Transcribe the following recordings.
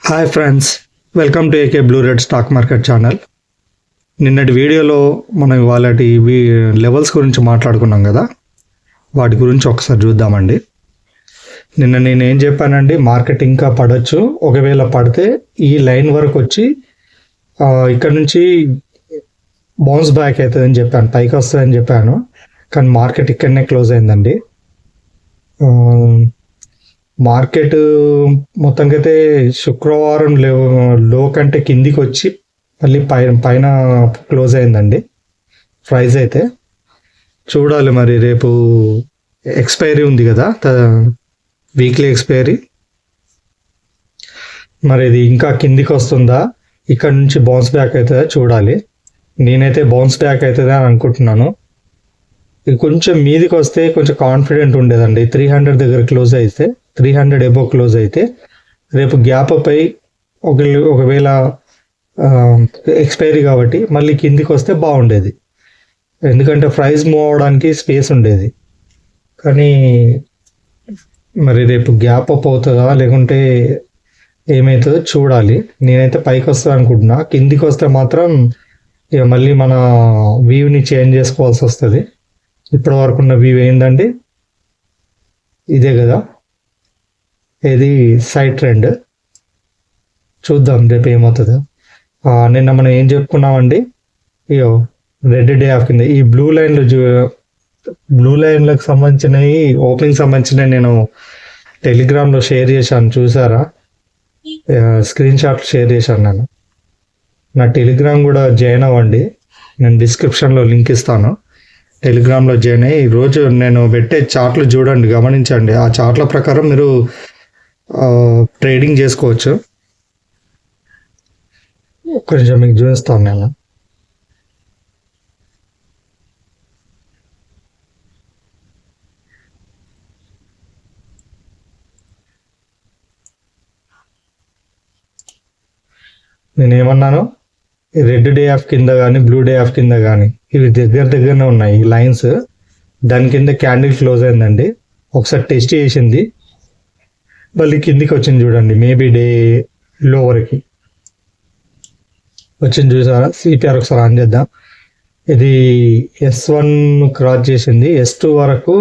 Hi friends, welcome to AK blue red stock market channel. నిన్నటి వీడియోలో మనం ఇవాళ లెవెల్స్ గురించి మాట్లాడుకున్నాం కదా, వాటి గురించి ఒకసారి చూద్దామండి. నిన్న నేను ఏం చెప్పానండి, మార్కెట్ ఇంకా పడవచ్చు, ఒకవేళ పడితే ఈ లైన్ వరకు వచ్చి ఇక్కడ నుంచి బౌన్స్ బ్యాక్ అవుతుందని చెప్పాను, పైకి వస్తుందని చెప్పాను. కానీ మార్కెట్ ఇక్కడనే క్లోజ్ అయిందండి. మార్కెట్ మొత్తానికైతే శుక్రవారం లో కంటే కిందికి వచ్చి మళ్ళీ పైన క్లోజ్ అయిందండి. ప్రైస్ అయితే చూడాలి, మరి రేపు ఎక్స్పైరీ ఉంది కదా, వీక్లీ ఎక్స్పైరీ. మరి ఇది ఇంకా కిందికి వస్తుందా, ఇక్కడ నుంచి బౌన్స్ బ్యాక్ అవుతుందా చూడాలి. నేనైతే బౌన్స్ బ్యాక్ అవుతుందా అని అనుకుంటున్నాను. ఇది కొంచెం మీదికి వస్తే కొంచెం కాన్ఫిడెంట్ ఉండేదండి. 300 దగ్గర క్లోజ్ అయితే, 300 ఎబోవ్ క్లోజ్ అయితే రేపు గ్యాప్ అప్ అయి ఒకవేళ ఎక్స్పైరీ కాబట్టి మళ్ళీ కిందికి వస్తే బాగుండేది, ఎందుకంటే ప్రైస్ మూవ్ అవడానికి స్పేస్ ఉండేది. కానీ మరి రేపు గ్యాప్ అప్ అవుతుందా లేకుంటే ఏమవుతుందో చూడాలి. నేనైతే పైకి వస్తా అనుకుంటున్నా, కిందికి వస్తే మాత్రం ఇక మళ్ళీ మన వ్యూని చేంజ్ చేసుకోవాల్సి వస్తుంది. ఇప్పటి వరకు ఉన్న వ్యూ ఏంటండి, ఇదే కదా, ఇది సైడ్ ట్రెండ్. చూద్దాం రేపు ఏమవుతుందో. నిన్న మనం ఏం చెప్పుకున్నామండి, ఇయో రెడ్ డే ఆఫ్ కింద ఈ బ్లూ లైన్లకు సంబంధించినవి, ఓపెనింగ్ సంబంధించినవి నేను టెలిగ్రామ్లో షేర్ చేశాను, చూసారా? స్క్రీన్ షాట్ షేర్ చేశాను. నేను నా టెలిగ్రామ్ కూడా జాయిన్ అవ్వండి, నేను డిస్క్రిప్షన్లో లింక్ ఇస్తాను. టెలిగ్రామ్లో జాయిన్ అయ్యి ఈరోజు నేను పెట్టే చార్ట్లు చూడండి, గమనించండి. ఆ చార్ట్ల ప్రకారం మీరు ట్రేడింగ్ చేసుకోవచ్చు. కొంచెం మీకు చూపిస్తాను నేను. నేనేమన్నాను, రెడ్ డే ఆఫ్ కింద కానీ బ్లూ డే ఆఫ్ కింద కానీ ఇవి దగ్గరనే ఉన్నాయి ఈ లైన్స్. దాని కింద క్యాండిల్ క్లోజ్ అయిందండి, ఒకసారి టెస్ట్ చేసింది, మళ్ళీ కిందికి వచ్చింది చూడండి. మేబీ డే లో వరకు వచ్చింది, చూసారా? సిపిఆర్ ఒకసారి ఆన్ చేద్దాం. ఇది S1 క్రాస్ చేసింది, S2 వరకు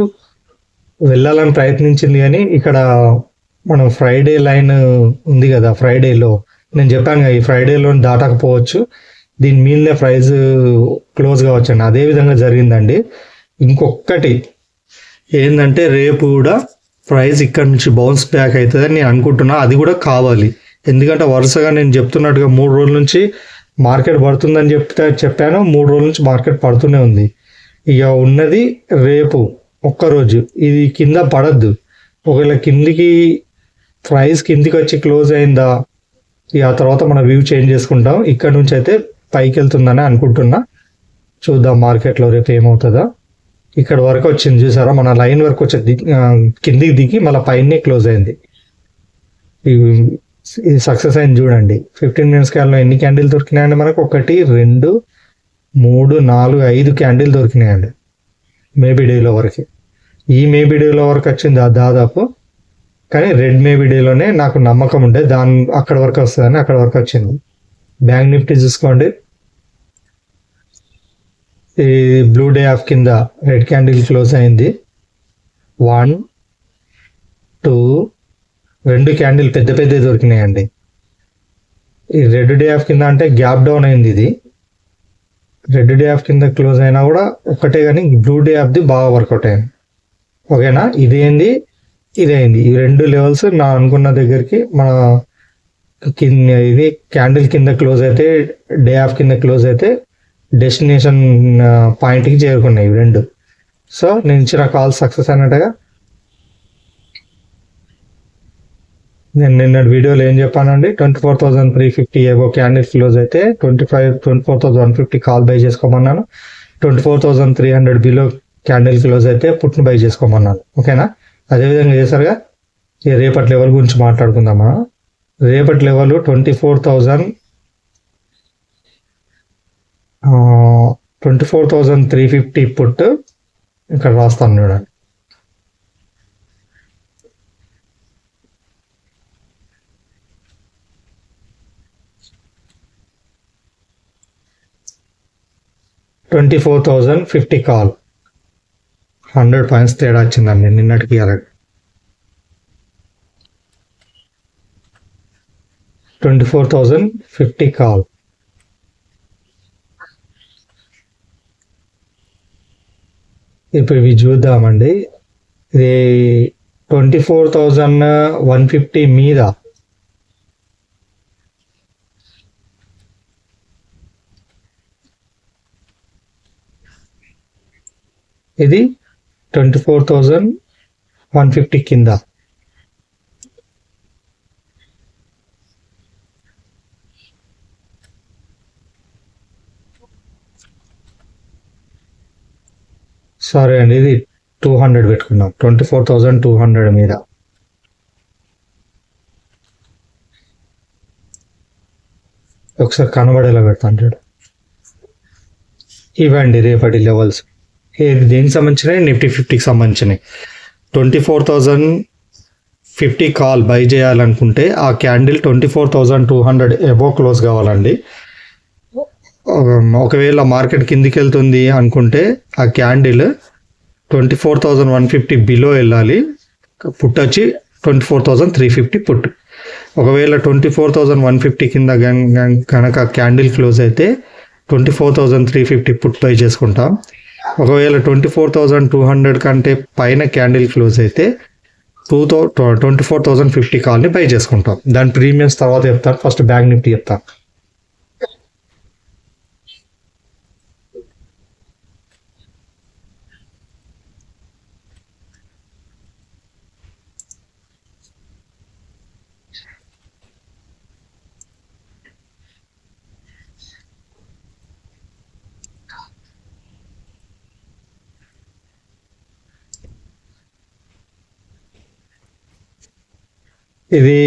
వెళ్ళాలని ప్రయత్నించింది. కానీ ఇక్కడ మనం ఫ్రైడే లైన్ ఉంది కదా, ఫ్రైడేలో నేను చెప్పాను కదా, ఈ ఫ్రైడేలో దాటకపోవచ్చు, దీని మీదనే ప్రైస్ క్లోజ్ కావచ్చండి. అదే విధంగా జరిగిందండి. ఇంకొకటి ఏంటంటే, రేపు కూడా ప్రైస్ ఇక్కడ నుంచి బౌన్స్ బ్యాక్ అవుతుందని నేను అనుకుంటున్నా. అది కూడా కావాలి, ఎందుకంటే వరుసగా నేను చెప్తున్నట్టుగా 3 రోజుల నుంచి మార్కెట్ పడుతుందని చెప్పాను. 3 రోజుల నుంచి మార్కెట్ పడుతూనే ఉంది. ఇక ఉన్నది రేపు ఒక్కరోజు, ఇది కింద పడద్దు. ఒకవేళ ప్రైస్ కిందికి వచ్చి క్లోజ్ అయిందా, ఇక ఆ తర్వాత మన వ్యూ చేంజ్ చేసుకుంటాం. ఇక్కడ నుంచి అయితే పైకి వెళ్తుందని అనుకుంటున్నా. చూద్దాం మార్కెట్లో రేపు ఏమవుతుందో. ఇక్కడ వరకు వచ్చింది చూసారా, మన లైన్ వరకు వచ్చి కిందికి దిగి మళ్ళీ పైనే క్లోజ్ అయింది. ఇది సక్సెస్ అయింది చూడండి. 15 మినిట్స్ క్యాన్లో ఎన్ని క్యాండిల్ దొరికినాయండి మనకు? 1 2 3 4 5 క్యాండిల్ దొరికినాయండి మేబీ డేలో వరకు. ఈ మేబీ డేలో వరకు వచ్చింది దాదాపు, కానీ రెడ్ మేబీ డేలోనే నాకు నమ్మకం ఉండే అక్కడ వరకు వస్తుందని, అక్కడ వరకు వచ్చింది. బ్యాంక్ నిఫ్టీ చూసుకోండి, ఈ బ్లూ డే ఆఫ్ కింద రెడ్ క్యాండిల్ క్లోజ్ అయింది. 1 2 2 క్యాండిల్ పెద్ద దొరికినాయండి. ఈ రెడ్ డే ఆఫ్ కింద అంటే గ్యాప్ డౌన్ అయింది. ఇది రెడ్ డే ఆఫ్ కింద క్లోజ్ అయినా కూడా ఒకటే, కానీ బ్లూ డే ఆఫ్ది బాగా వర్కౌట్ అయింది. ఓకేనా? ఇదేంది ఇదైంది, ఈ 2 లెవెల్స్ నా అనుకున్న దగ్గరికి మన ఇది క్యాండిల్ కింద క్లోజ్ అయితే, డే ఆఫ్ కింద క్లోజ్ అయితే డెస్టినేషన్ పాయింట్కి చేరుకున్నాయి 2. సో నేను ఇచ్చిన కాల్ సక్సెస్ అన్నట్టుగా. నేను నిన్న వీడియోలో ఏం చెప్పానండి, 24,350 ఏవో క్యాండిల్ క్లోజ్ అయితే 24,150 కాల్ బై చేసుకోమన్నాను. 24,300 బిలో క్యాండిల్ క్లోజ్ అయితే పుట్ను బై చేసుకోమన్నాను. ఓకేనా? అదేవిధంగా చేశారుగా. ఈ రేపటి లెవెల్ గురించి మాట్లాడుకుందామా. రేపటి లెవెల్ 24,350 పుట్ ఇక్కడ రాస్తాను చూడండి. 24,050 కాల్, 100 పాయింట్స్ తేడా వచ్చిందండి నిన్నటికి. 24,050 కాల్. ఇప్పుడు ఇవి చూద్దామండి. ఇది 24,150 మీద ఇది 24,150 కింద. సారీ అండి, ఇది 200 పెట్టుకున్నాం. 24,200 మీద. ఒకసారి కనబడేలా పెడతాను చూడు. ఇవండి రేపటి లెవెల్స్. ఇది దేనికి సంబంధించినవి? నిఫ్టీ 50కి సంబంధించినవి. 24,050 కాల్ బై చేయాలనుకుంటే ఆ క్యాండిల్ 24,200 ఎబో క్లోజ్ కావాలండి. ఒకవేళ మార్కెట్ కిందికి వెళ్తుంది అనుకుంటే ఆ క్యాండిల్ 24,150 బిలో వెళ్ళాలి. పుట్ వచ్చి 24,350 పుట్. ఒకవేళ 24,150 కింద కనుక క్యాండిల్ క్లోజ్ అయితే 24,350 పుట్ బై చేసుకుంటాం. ఒకవేళ 24,200 కంటే పైన క్యాండిల్ క్లోజ్ అయితే 24,050 కాల్ని బై చేసుకుంటాం. దాని ప్రీమియమ్స్ తర్వాత చెప్తాను. ఫస్ట్ బ్యాంక్ నిఫ్టీ చెప్తాను. ఇది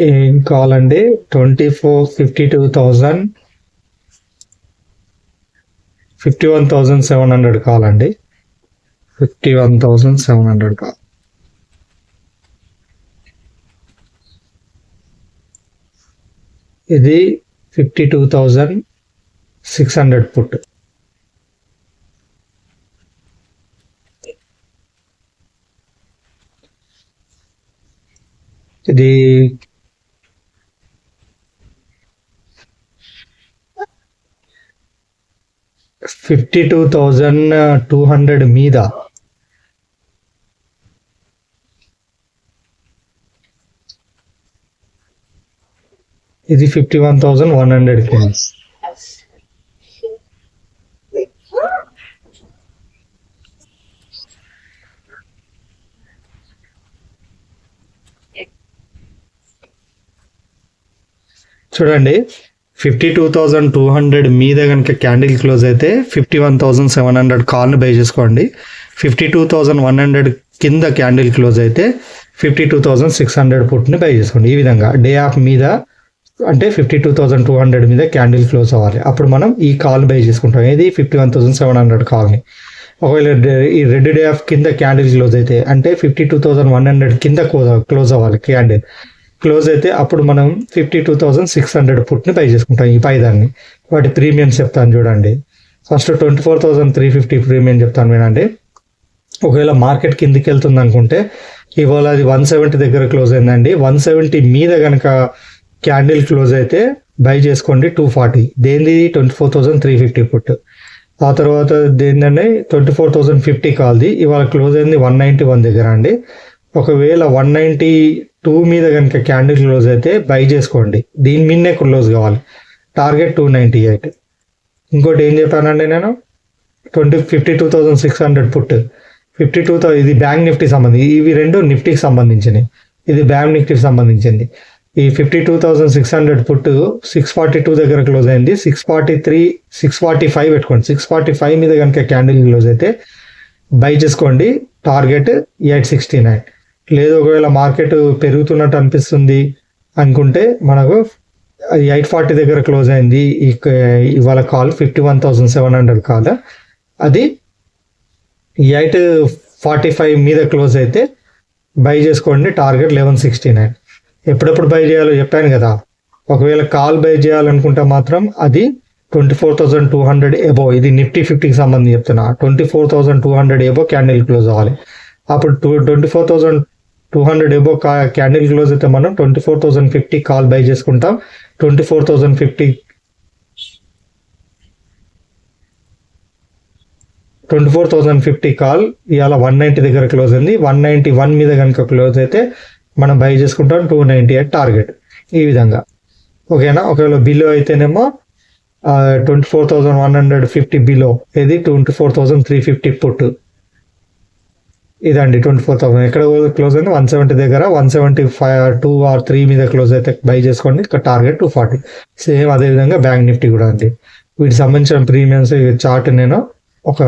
ఏం కావాలండి? 51,700 కావాలండి. 51,700 కావాలి. ఇది 52,600 పుట్. ఇది 52,200 మీద. ఇది 51,100 కింద. చూడండి, 52,200 మీద కనుక క్యాండిల్ క్లోజ్ అయితే 51,700 కాల్ని బై చేసుకోండి. 52,100 కింద క్యాండిల్ క్లోజ్ అయితే 52,600 పుట్ని బై చేసుకోండి. ఈ విధంగా డే ఆఫ్ మీద అంటే 52,200 మీద క్యాండిల్ క్లోజ్ అవ్వాలి. అప్పుడు మనం ఈ కాల్ బై చేసుకుంటాం. ఇది 51,700 కాల్ని. ఒకవేళ ఈ రెడ్ డే ఆఫ్ కింద క్యాండిల్ క్లోజ్ అయితే అంటే 52,100 కింద క్లోజ్ అవ్వాలి. క్యాండిల్ క్లోజ్ అయితే అప్పుడు మనం 52,600 పుట్ని బై చేసుకుంటాం. ఈ పైదాన్ని వాటి ప్రీమియమ్స్ చెప్తాను చూడండి. ఫస్ట్ 24,350 ప్రీమియం చెప్తాను వినండి. ఒకవేళ మార్కెట్ కిందికి వెళ్తుంది అనుకుంటే ఇవాళ అది 170 దగ్గర క్లోజ్ అయిందండి. 170 మీద కనుక క్యాండిల్ క్లోజ్ అయితే బై చేసుకోండి 240. దేనిది? 24,350 పుట్. ఆ తర్వాత దేనిదండి? 24,050 కాల్ది. ఇవాళ క్లోజ్ అయింది 191 దగ్గర అండి. ఒకవేళ 192 మీద కనుక క్యాండిల్ క్లోజ్ అయితే బై చేసుకోండి. దీని మీదనే క్లోజ్ కావాలి. టార్గెట్ 298. ఇంకోటి ఏం చెప్పానండి నేను? 52,600 పుట్. 52,000 ఇది బ్యాంక్ నిఫ్టీ సంబంధించి. ఇవి రెండు నిఫ్టీకి సంబంధించినవి. ఇది బ్యాంక్ నిఫ్టీకి సంబంధించింది. ఈ 52,600 పుట్ 642 దగ్గర క్లోజ్ అయింది. 645 పెట్టుకోండి. 645 మీద కనుక క్యాండిల్ క్లోజ్ అయితే బై చేసుకోండి. టార్గెట్ 869. లేదు ఒకవేళ మార్కెట్ పెరుగుతున్నట్టు అనిపిస్తుంది అనుకుంటే మనకు 840 దగ్గర క్లోజ్ అయింది. ఇవాళ కాల్ 51,700 కాల్. అది 845 మీద క్లోజ్ అయితే బై చేసుకోండి. టార్గెట్ 1169. ఎప్పుడెప్పుడు బై చేయాలో చెప్పాను కదా. ఒకవేళ కాల్ బై చేయాలనుకుంటే మాత్రం అది 24,200 ఎబో, ఇది నిఫ్టీ 50కి సంబంధించి చెప్తున్నా. 24,200 ఎబో క్యాండిల్ క్లోజ్ అవ్వాలి. అప్పుడు 24,200 ఎబో క్యాండిల్ క్లోజ్ అయితే మనం 24,050 కాల్ బై చేసుకుంటాం. 24,050 కాల్ ఇవాళ 190 దగ్గర క్లోజ్ అయింది. 191 మీద కనుక క్లోజ్ అయితే మనం బై చేసుకుంటాం 298 టార్గెట్. ఈ విధంగా ఓకేనా. ఒకవేళ బిలో అయితేనేమో 24,150 బిలో, ఇది 24,350 పుట్. ఇదండి 24,000 ఎక్కడ క్లోజ్ అయింది 170 దగ్గర. 175 or 3 మీద క్లోజ్ అయితే బై చేసుకోండి. ఇక్కడ టార్గెట్ 240. సేమ్ అదేవిధంగా బ్యాంక్ నిఫ్టీ కూడా అండి. వీటికి సంబంధించిన ప్రీమియమ్స్ చార్ట్ నేను ఒక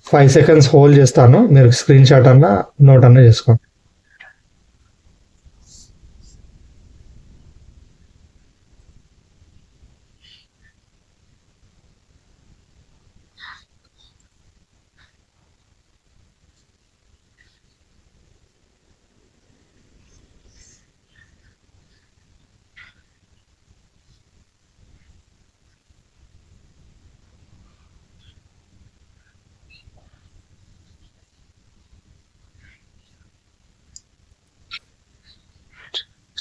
5 seconds హోల్డ్ చేస్తాను. మీరు స్క్రీన్ షాట్ అన్నా నోట్ అన్నా చేసుకోండి.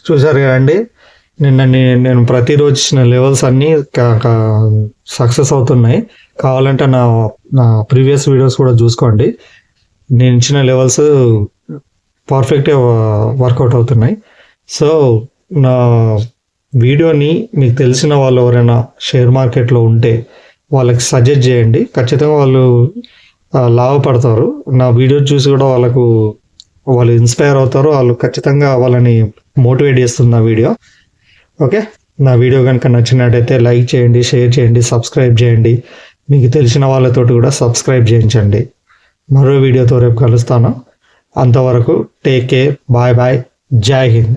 చూసారు కదండి, నేను ప్రతిరోజు ఇచ్చిన లెవెల్స్ అన్నీ సక్సెస్ అవుతున్నాయి. కావాలంటే నా ప్రీవియస్ వీడియోస్ కూడా చూసుకోండి. నేను ఇచ్చిన లెవెల్స్ పర్ఫెక్ట్గా వర్కౌట్ అవుతున్నాయి. సో నా వీడియోని మీకు తెలిసిన వాళ్ళు ఎవరైనా షేర్ మార్కెట్లో ఉంటే వాళ్ళకి సజెస్ట్ చేయండి. ఖచ్చితంగా వాళ్ళు లాభపడతారు. నా వీడియో చూసి కూడా వాళ్ళు ఇన్స్పైర్ అవుతారు. వాళ్ళు ఖచ్చితంగా వాళ్ళని మోటివేట్ చేస్తుంది నా వీడియో. ఓకే, నా వీడియో కనుక నచ్చినట్టయితే లైక్ చేయండి, షేర్ చేయండి, సబ్స్క్రైబ్ చేయండి. మీకు తెలిసిన వాళ్ళతోటి కూడా సబ్స్క్రైబ్ చేయించండి. మరో వీడియోతో రేపు కలుస్తాను. అంతవరకు టేక్ కేర్, బాయ్ బాయ్, జై హింద్.